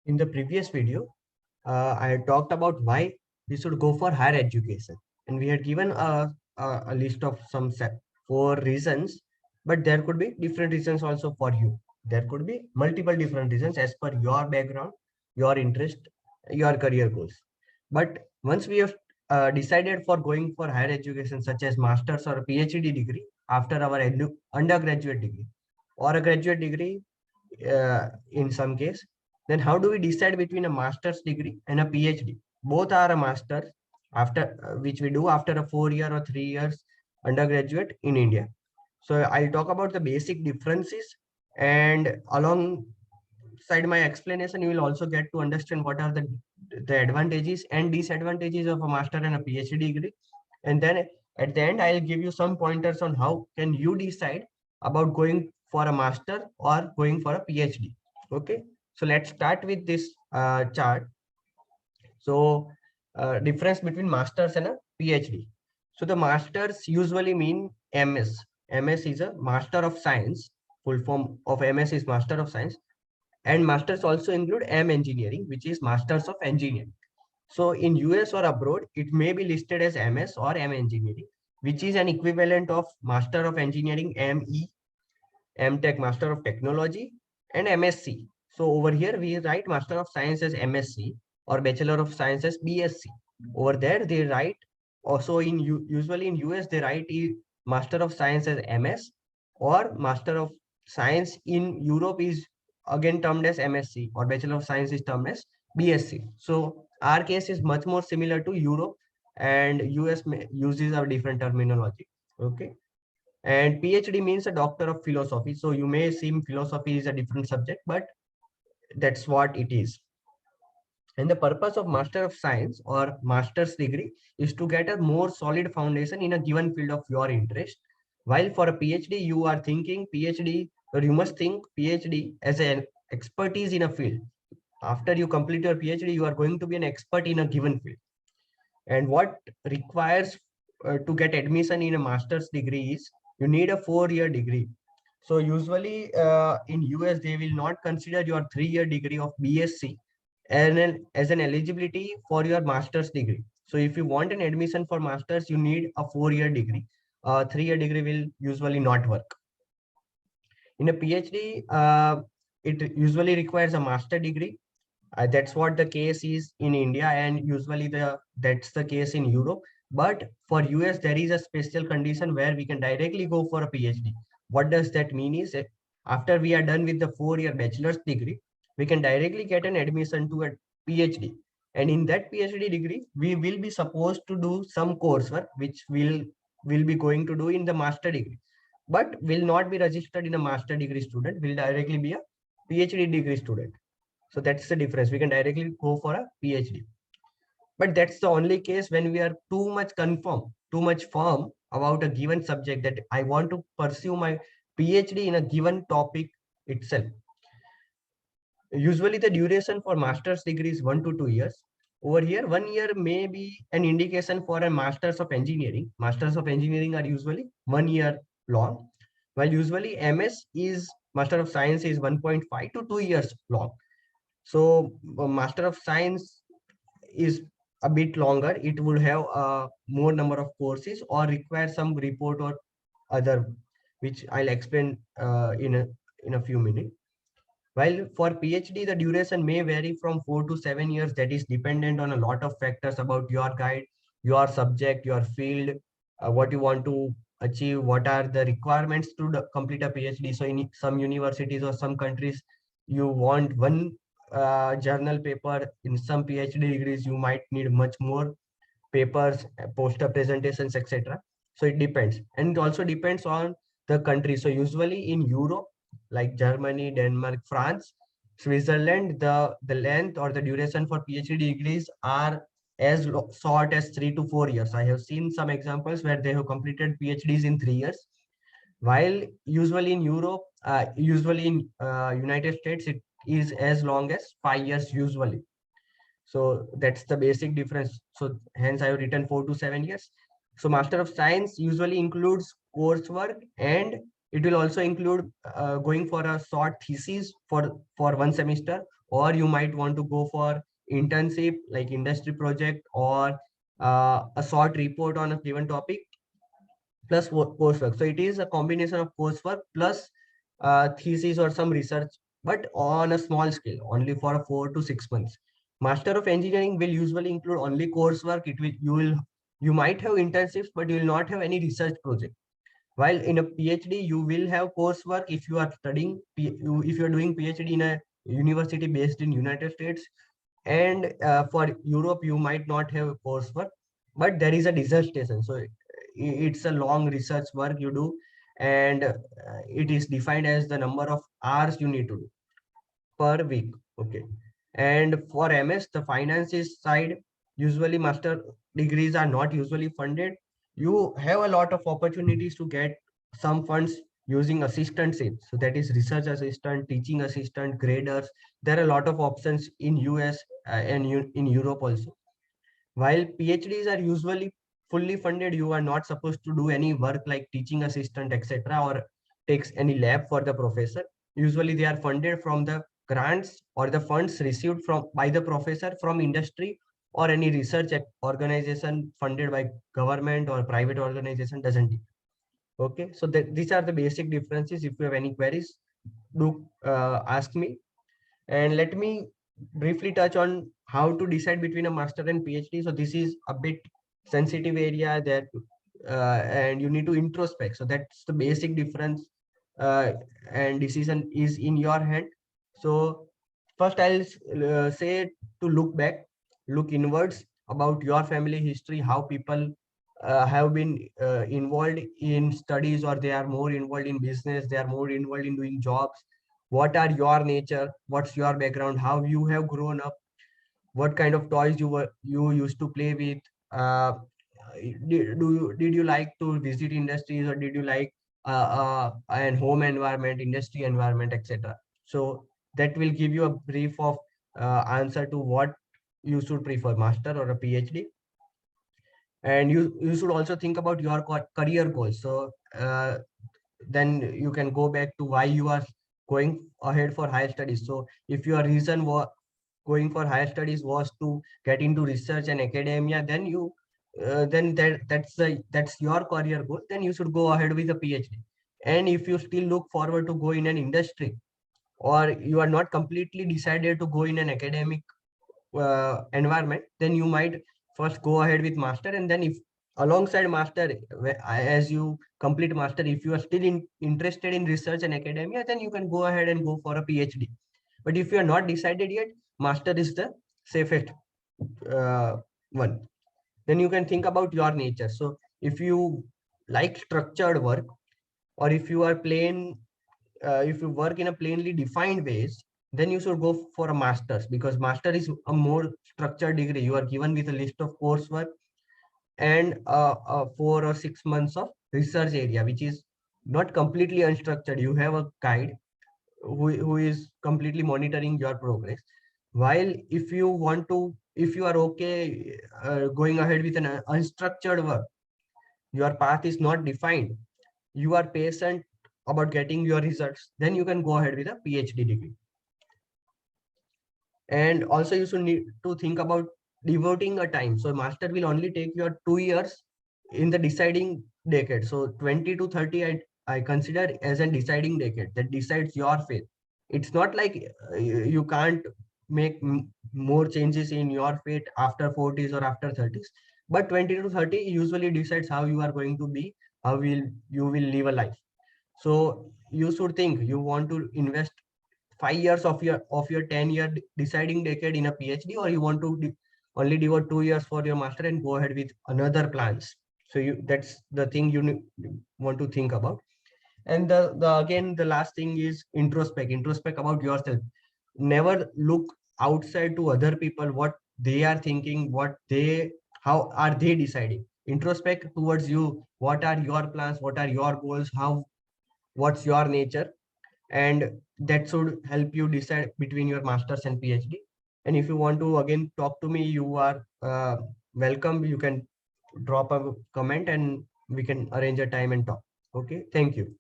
In the previous video, I had talked about why we should go for higher education, and we had given a list of four reasons, but there could be different reasons also for you. There could be multiple different reasons as per your background, your interest, your career goals. But once we have decided for going for higher education, such as master's or a PhD degree after our undergraduate degree or a graduate degree in some case, then how do we decide between a master's degree and a PhD? Both are a master after which we do after a 4 year or 3 years undergraduate in India. So I'll talk about the basic differences, and alongside my explanation, you will also get to understand what are the advantages and disadvantages of a master and a PhD degree. And then at the end, I'll give you some pointers on how can you decide about going for a master or going for a PhD. Okay, so let's start with this chart. So difference between masters and a PhD. So the masters usually mean MS. MS is a Master of Science. Full form of MS is Master of Science. And masters also include M Engineering, which is Masters of Engineering. So in US or abroad, it may be listed as MS or M Engineering, which is an equivalent of Master of Engineering ME, MTech Master of Technology, and MSc. So over here we write Master of Science as MSc or Bachelor of Science as BSc. Over there they write also usually in US they write Master of Science as MS, or Master of Science in Europe is again termed as MSc, or Bachelor of Science is termed as BSc. So our case is much more similar to Europe, and US uses a different terminology. Okay. And PhD means a doctor of philosophy. So you may seem philosophy is a different subject, but that's what it is. And the purpose of Master of Science or Master's degree is to get a more solid foundation in a given field of your interest. While for a PhD, you are thinking PhD, or you must think PhD as an expertise in a field. After you complete your PhD, you are going to be an expert in a given field. And what requires to get admission in a master's degree is you need a 4 year degree. So usually in US, they will not consider your 3 year degree of BSc as an eligibility for your master's degree. So if you want an admission for master's, you need a 4 year degree. 3 year degree will usually not work. In a PhD, it usually requires a master degree. That's what the case is in India, and usually that's the case in Europe. But for US, there is a special condition where we can directly go for a PhD. What does that mean is that after we are done with the 4 year bachelor's degree, we can directly get an admission to a PhD. And in that PhD degree, we will be supposed to do some coursework, which will be going to do in the master degree, but will not be registered in a master degree student, will directly be a PhD degree student. So that's the difference. We can directly go for a PhD. But that's the only case when we are too much firm about a given subject that I want to pursue my PhD in a given topic itself. Usually the duration for master's degree is 1 to 2 years. Over here, 1 year may be an indication for a master's of engineering. Masters of engineering are usually 1 year long, while usually MS is Master of Science is 1.5 to 2 years long. So Master of Science is a bit longer. It would have a more number of courses or require some report or other, which I'll explain in a few minutes. While for PhD, the duration may vary from 4 to 7 years. That is dependent on a lot of factors about your guide, your subject, your field, what you want to achieve, what are the requirements to complete a PhD. So in some universities or some countries, you want one journal paper. In some PhD degrees, you might need much more papers, poster presentations, etc. So it depends, and it also depends on the country. So usually in Europe, like Germany, Denmark, France, Switzerland, the length or the duration for PhD degrees are as short as 3 to 4 years. I have seen some examples where they have completed PhDs in 3 years, while usually in Europe, usually in United States, it is as long as 5 years usually. So that's the basic difference. So hence I have written 4 to 7 years. So Master of Science usually includes coursework and It will also include going for a short thesis for 1 semester, or you might want to go for internship like industry project, or a short report on a given topic plus coursework. So it is a combination of coursework plus thesis or some research, but on a small scale, only for 4 to 6 months. Master of Engineering will usually include only coursework. You might have internships, but you will not have any research project. While in a PhD, you will have coursework if you are studying, if you are doing PhD in a university based in United States, and for Europe, you might not have coursework, but there is a dissertation. So it's a long research work you do, and it is defined as the number of hours you need to do per week. Okay. And for MS, the finances side, usually master degrees are not usually funded. You have a lot of opportunities to get some funds using assistantship. So that is research assistant, teaching assistant, graders. There are a lot of options in US and in Europe also. While PhDs are usually fully funded, you are not supposed to do any work like teaching assistant, etc., or takes any lab for the professor. Usually they are funded from the grants or the funds received from by the professor from industry or any research organization funded by government or private organization doesn't. Okay, so these are the basic differences. If you have any queries, do ask me. And let me briefly touch on how to decide between a master and PhD. So this is a bit sensitive area that, and you need to introspect. So that's the basic difference, and decision is in your hand. So first I'll say to look back, look inwards about your family history, how people have been involved in studies, or they are more involved in business, they are more involved in doing jobs. What are your nature, what's your background, how you have grown up, what kind of toys you used to play with, uh, did you like to visit industries, or did you like an home environment, industry environment, etc. So that will give you a brief of answer to what you should prefer, master or a PhD. And you should also think about your career goals. So then you can go back to why you are going ahead for higher studies. So if your reason was going for higher studies was to get into research and academia, then then that's your career goal, then you should go ahead with a PhD. And if you still look forward to go in an industry, or you are not completely decided to go in an academic environment, then you might first go ahead with master. And then if alongside master, as you complete master, if you are still interested in research and academia, then you can go ahead and go for a PhD. But if you are not decided yet, master is the safest one. Then you can think about your nature. So if you like structured work, or if you are plain if you work in a plainly defined ways, then you should go for a master's, because master is a more structured degree. You are given with a list of coursework and 4 or 6 months of research area, which is not completely unstructured. You have a guide who is completely monitoring your progress. While if you are okay going ahead with an unstructured work, your path is not defined, you are patient about getting your results, then you can go ahead with a PhD degree. And also you should need to think about devoting a time. So master will only take your 2 years in the deciding decade. So 20 to 30, I consider as a deciding decade that decides your fate. It's not like you can't make more changes in your fate after 40s or after 30s, but 20 to 30 usually decides how you are going to be, how will you will live a life. So you should think you want to invest 5 years of your 10-year deciding decade in a PhD, or you want to only devote 2 years for your master and go ahead with another plans. So that's the thing you want to think about. And the again the last thing is introspect about yourself. Never look outside to other people, what they are thinking, how are they deciding. Introspect towards you, what are your plans, what are your goals, what's your nature, and that should help you decide between your masters and PhD. And if you want to again talk to me, you are welcome. You can drop a comment and we can arrange a time and talk. Okay, thank you.